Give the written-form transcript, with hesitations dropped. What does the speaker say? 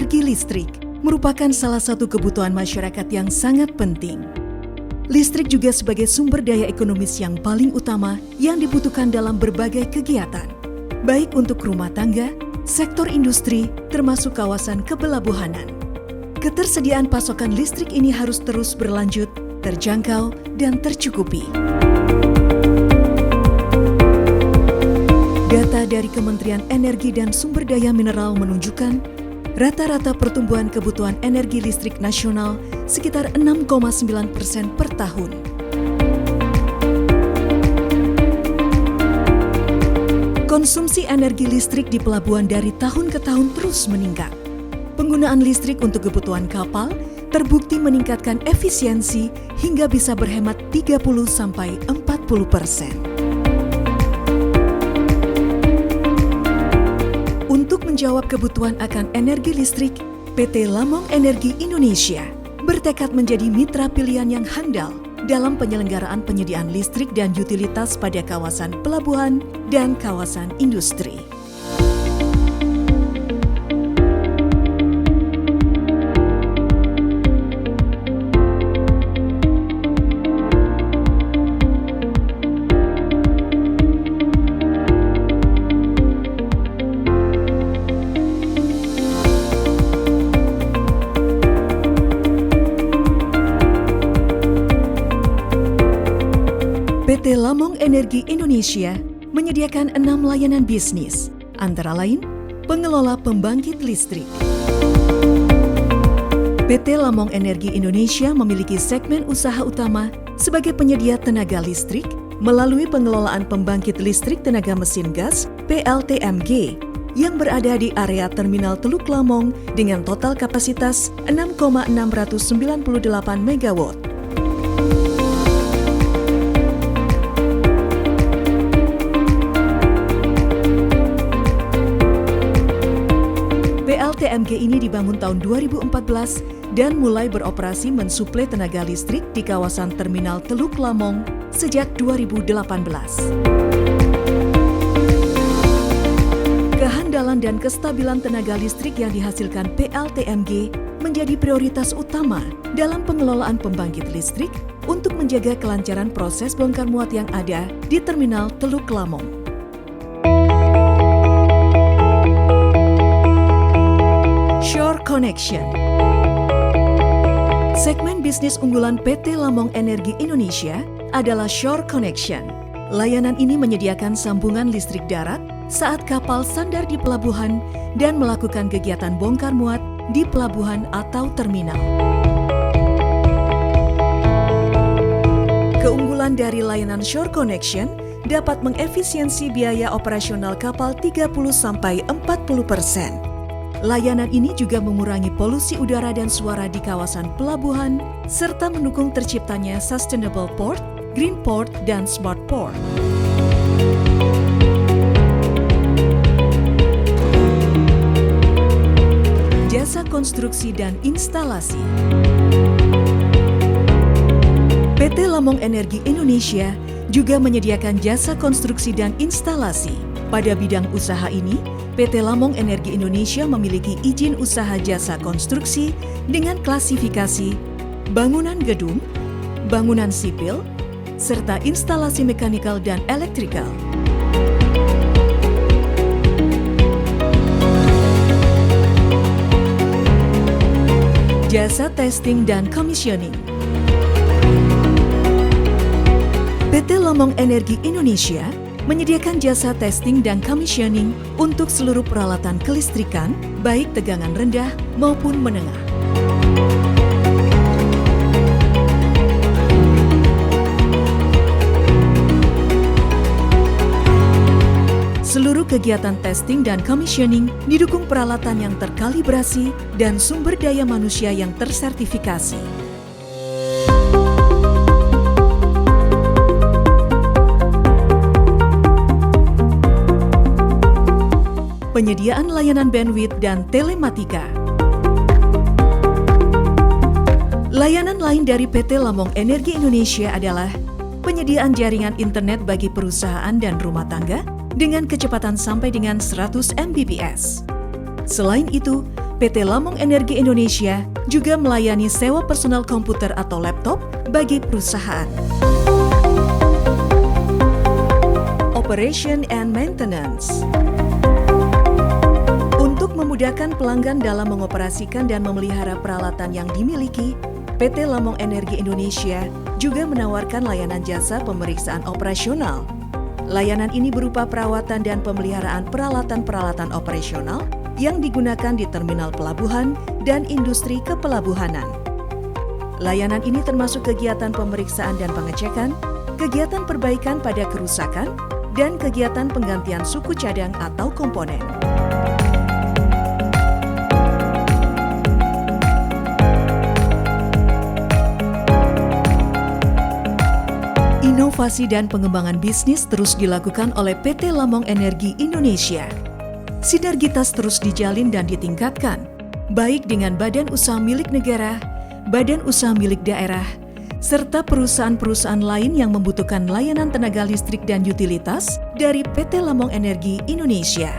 Energi listrik merupakan salah satu kebutuhan masyarakat yang sangat penting. Listrik juga sebagai sumber daya ekonomis yang paling utama yang dibutuhkan dalam berbagai kegiatan, baik untuk rumah tangga, sektor industri, termasuk kawasan kepelabuhanan. Ketersediaan pasokan listrik ini harus terus berlanjut, terjangkau, dan tercukupi. Data dari Kementerian Energi dan Sumber Daya Mineral menunjukkan rata-rata pertumbuhan kebutuhan energi listrik nasional sekitar 6,9% per tahun. Konsumsi energi listrik di pelabuhan dari tahun ke tahun terus meningkat. Penggunaan listrik untuk kebutuhan kapal terbukti meningkatkan efisiensi hingga bisa berhemat 30–40%. Untuk menjawab kebutuhan akan energi listrik, PT Lamong Energi Indonesia bertekad menjadi mitra pilihan yang handal dalam penyelenggaraan penyediaan listrik dan utilitas pada kawasan pelabuhan dan kawasan industri. PT Lamong Energi Indonesia menyediakan 6 layanan bisnis, antara lain pengelola pembangkit listrik. PT Lamong Energi Indonesia memiliki segmen usaha utama sebagai penyedia tenaga listrik melalui pengelolaan pembangkit listrik tenaga mesin gas (PLTMG) yang berada di area Terminal Teluk Lamong dengan total kapasitas 6,698 MW. PLTMG ini dibangun tahun 2014 dan mulai beroperasi mensuplai tenaga listrik di kawasan Terminal Teluk Lamong sejak 2018. Kehandalan dan kestabilan tenaga listrik yang dihasilkan PLTMG menjadi prioritas utama dalam pengelolaan pembangkit listrik untuk menjaga kelancaran proses bongkar muat yang ada di Terminal Teluk Lamong. Shore Connection. Segmen bisnis unggulan PT Lamong Energi Indonesia adalah Shore Connection. Layanan ini menyediakan sambungan listrik darat saat kapal sandar di pelabuhan dan melakukan kegiatan bongkar muat di pelabuhan atau terminal. Keunggulan dari layanan Shore Connection dapat mengefisiensi biaya operasional kapal 30–40%. Layanan ini juga mengurangi polusi udara dan suara di kawasan pelabuhan, serta mendukung terciptanya Sustainable Port, Green Port, dan Smart Port. Jasa konstruksi dan instalasi. PT Lamong Energi Indonesia juga menyediakan jasa konstruksi dan instalasi. Pada bidang usaha ini, PT Lamong Energi Indonesia memiliki izin usaha jasa konstruksi dengan klasifikasi bangunan gedung, bangunan sipil, serta instalasi mekanikal dan elektrikal. Jasa testing dan commissioning. PT Lamong Energi Indonesia menyediakan jasa testing dan commissioning untuk seluruh peralatan kelistrikan, baik tegangan rendah maupun menengah. Seluruh kegiatan testing dan commissioning didukung peralatan yang terkalibrasi dan sumber daya manusia yang tersertifikasi. Penyediaan layanan bandwidth dan telematika. Layanan lain dari PT Lamong Energi Indonesia adalah penyediaan jaringan internet bagi perusahaan dan rumah tangga dengan kecepatan sampai dengan 100 Mbps. Selain itu, PT Lamong Energi Indonesia juga melayani sewa personal komputer atau laptop bagi perusahaan. Operation and Maintenance. Untuk memudahkan pelanggan dalam mengoperasikan dan memelihara peralatan yang dimiliki, PT Lamong Energi Indonesia juga menawarkan layanan jasa pemeriksaan operasional. Layanan ini berupa perawatan dan pemeliharaan peralatan-peralatan operasional yang digunakan di terminal pelabuhan dan industri kepelabuhanan. Layanan ini termasuk kegiatan pemeriksaan dan pengecekan, kegiatan perbaikan pada kerusakan, dan kegiatan penggantian suku cadang atau komponen. Inovasi dan pengembangan bisnis terus dilakukan oleh PT Lamong Energi Indonesia. Sinergitas terus dijalin dan ditingkatkan, baik dengan badan usaha milik negara, badan usaha milik daerah, serta perusahaan-perusahaan lain yang membutuhkan layanan tenaga listrik dan utilitas dari PT Lamong Energi Indonesia.